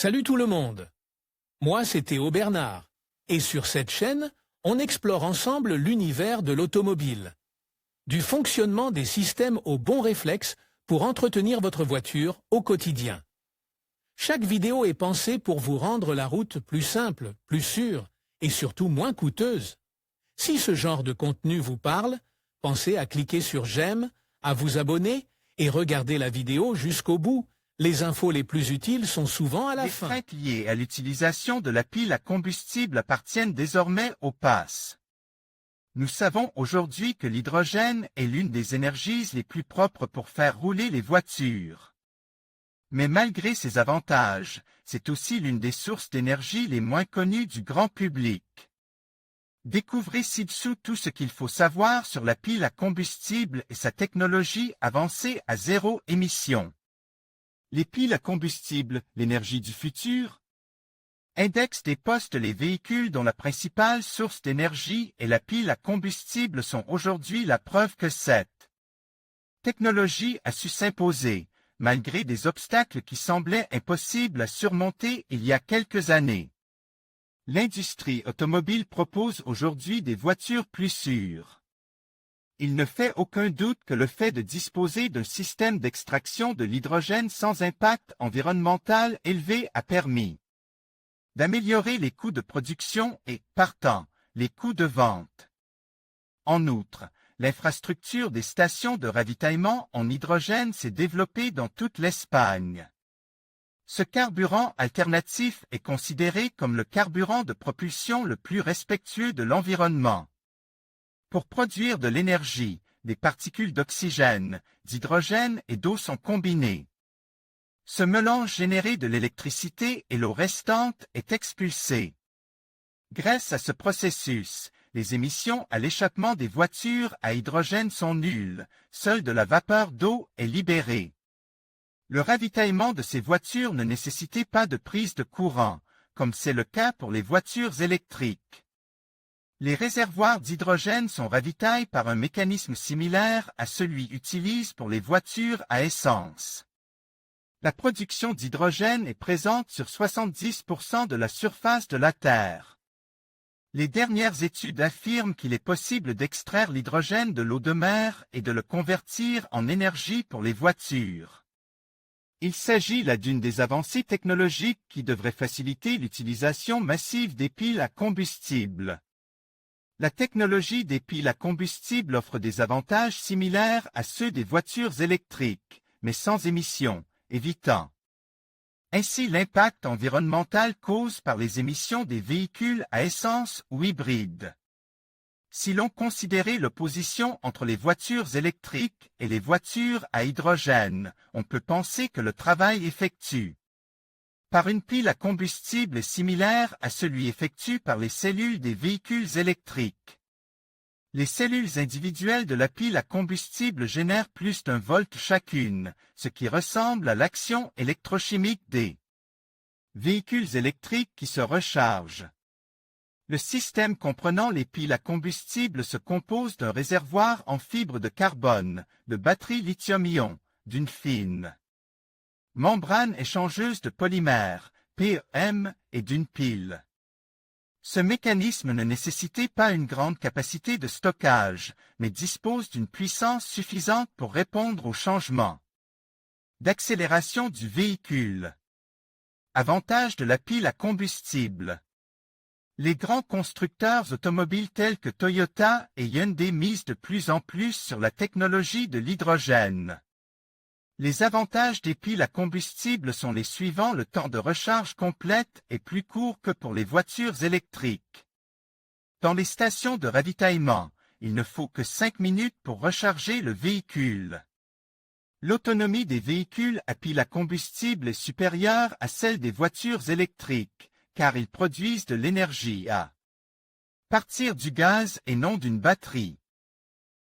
Salut tout le monde. Moi, c'est Théo Bernard. Et sur cette chaîne, on explore ensemble l'univers de l'automobile. Du fonctionnement des systèmes aux bons réflexes pour entretenir votre voiture au quotidien. Chaque vidéo est pensée pour vous rendre la route plus simple, plus sûre et surtout moins coûteuse. Si ce genre de contenu vous parle, pensez à cliquer sur j'aime, à vous abonner et regarder la vidéo jusqu'au bout. Les infos les plus utiles sont souvent à la fin. Les craintes liées à l'utilisation de la pile à combustible appartiennent désormais au passé. Nous savons aujourd'hui que l'hydrogène est l'une des énergies les plus propres pour faire rouler les voitures. Mais malgré ses avantages, c'est aussi l'une des sources d'énergie les moins connues du grand public. Découvrez ci-dessous tout ce qu'il faut savoir sur la pile à combustible et sa technologie avancée à zéro émission. Les piles à combustible, l'énergie du futur. Index des postes. Les véhicules dont la principale source d'énergie est la pile à combustible sont aujourd'hui la preuve que cette technologie a su s'imposer, malgré des obstacles qui semblaient impossibles à surmonter il y a quelques années. L'industrie automobile propose aujourd'hui des voitures plus sûres. Il ne fait aucun doute que le fait de disposer d'un système d'extraction de l'hydrogène sans impact environnemental élevé a permis d'améliorer les coûts de production et, partant, les coûts de vente. En outre, l'infrastructure des stations de ravitaillement en hydrogène s'est développée dans toute l'Espagne. Ce carburant alternatif est considéré comme le carburant de propulsion le plus respectueux de l'environnement. Pour produire de l'énergie, des particules d'oxygène, d'hydrogène et d'eau sont combinées. Ce mélange généré de l'électricité et l'eau restante est expulsé. Grâce à ce processus, les émissions à l'échappement des voitures à hydrogène sont nulles, seule de la vapeur d'eau est libérée. Le ravitaillement de ces voitures ne nécessitait pas de prise de courant, comme c'est le cas pour les voitures électriques. Les réservoirs d'hydrogène sont ravitaillés par un mécanisme similaire à celui utilisé pour les voitures à essence. La production d'hydrogène est présente sur 70% de la surface de la Terre. Les dernières études affirment qu'il est possible d'extraire l'hydrogène de l'eau de mer et de le convertir en énergie pour les voitures. Il s'agit là d'une des avancées technologiques qui devrait faciliter l'utilisation massive des piles à combustible. La technologie des piles à combustible offre des avantages similaires à ceux des voitures électriques, mais sans émissions, évitant ainsi l'impact environnemental causé par les émissions des véhicules à essence ou hybrides. Si l'on considérait l'opposition entre les voitures électriques et les voitures à hydrogène, on peut penser que le travail effectué par une pile à combustible est similaire à celui effectué par les cellules des véhicules électriques. Les cellules individuelles de la pile à combustible génèrent plus d'1 volt chacune, ce qui ressemble à l'action électrochimique des véhicules électriques qui se rechargent. Le système comprenant les piles à combustible se compose d'un réservoir en fibre de carbone, de batteries lithium-ion, d'une fine membrane échangeuse de polymères, PEM, et d'une pile. Ce mécanisme ne nécessitait pas une grande capacité de stockage, mais dispose d'une puissance suffisante pour répondre aux changements d'accélération du véhicule. Avantage de la pile à combustible. Les grands constructeurs automobiles tels que Toyota et Hyundai misent de plus en plus sur la technologie de l'hydrogène. Les avantages des piles à combustible sont les suivants. Le temps de recharge complète est plus court que pour les voitures électriques. Dans les stations de ravitaillement, il ne faut que 5 minutes pour recharger le véhicule. L'autonomie des véhicules à piles à combustible est supérieure à celle des voitures électriques, car ils produisent de l'énergie à partir du gaz et non d'une batterie.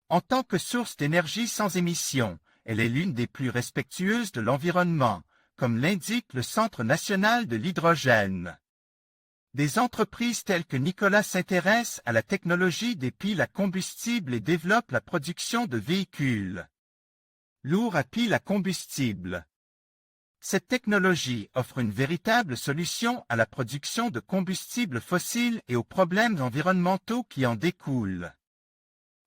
En tant que source d'énergie sans émission, elle est l'une des plus respectueuses de l'environnement, comme l'indique le Centre national de l'hydrogène. Des entreprises telles que Nikola s'intéressent à la technologie des piles à combustible et développent la production de véhicules lourds à piles à combustible. Cette technologie offre une véritable solution à la production de combustibles fossiles et aux problèmes environnementaux qui en découlent.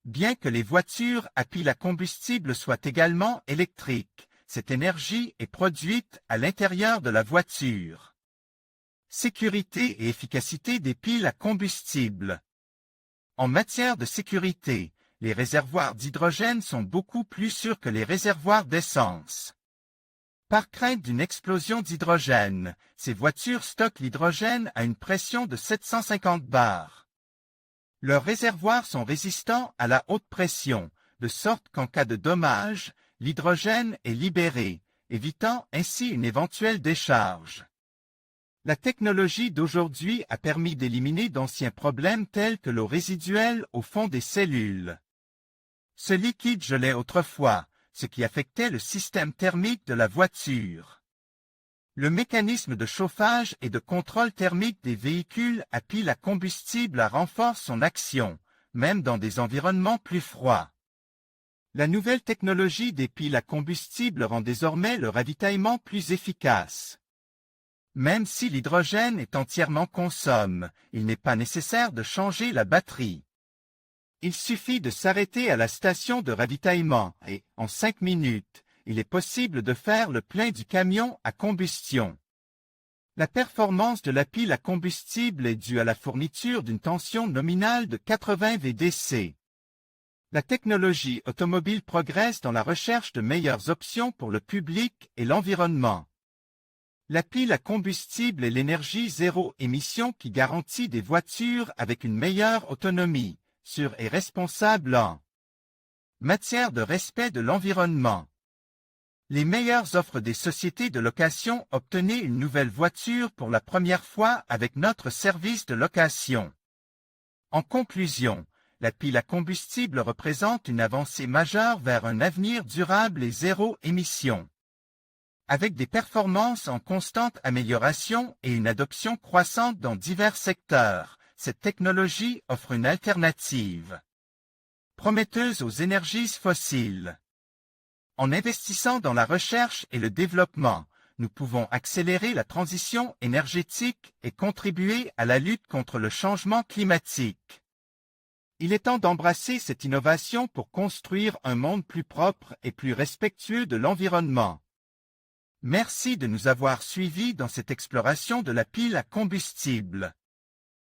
Bien que les voitures à pile à combustible soient également électriques, cette énergie est produite à l'intérieur de la voiture. Sécurité et efficacité des piles à combustible. En matière de sécurité, les réservoirs d'hydrogène sont beaucoup plus sûrs que les réservoirs d'essence. Par crainte d'une explosion d'hydrogène, ces voitures stockent l'hydrogène à une pression de 750 bars. Leurs réservoirs sont résistants à la haute pression, de sorte qu'en cas de dommage, l'hydrogène est libéré, évitant ainsi une éventuelle décharge. La technologie d'aujourd'hui a permis d'éliminer d'anciens problèmes tels que l'eau résiduelle au fond des cellules. Ce liquide gelait autrefois, ce qui affectait le système thermique de la voiture. Le mécanisme de chauffage et de contrôle thermique des véhicules à pile à combustible renforce son action, même dans des environnements plus froids. La nouvelle technologie des piles à combustible rend désormais le ravitaillement plus efficace. Même si l'hydrogène est entièrement consomme, il n'est pas nécessaire de changer la batterie. Il suffit de s'arrêter à la station de ravitaillement et, en 5 minutes, il est possible de faire le plein du camion à combustion. La performance de la pile à combustible est due à la fourniture d'une tension nominale de 80 VDC. La technologie automobile progresse dans la recherche de meilleures options pour le public et l'environnement. La pile à combustible est l'énergie zéro émission qui garantit des voitures avec une meilleure autonomie, sûre et responsable en matière de respect de l'environnement. Les meilleures offres des sociétés de location. Obtenez une nouvelle voiture pour la première fois avec notre service de location. En conclusion, la pile à combustible représente une avancée majeure vers un avenir durable et zéro émission. Avec des performances en constante amélioration et une adoption croissante dans divers secteurs, cette technologie offre une alternative prometteuse aux énergies fossiles. En investissant dans la recherche et le développement, nous pouvons accélérer la transition énergétique et contribuer à la lutte contre le changement climatique. Il est temps d'embrasser cette innovation pour construire un monde plus propre et plus respectueux de l'environnement. Merci de nous avoir suivis dans cette exploration de la pile à combustible.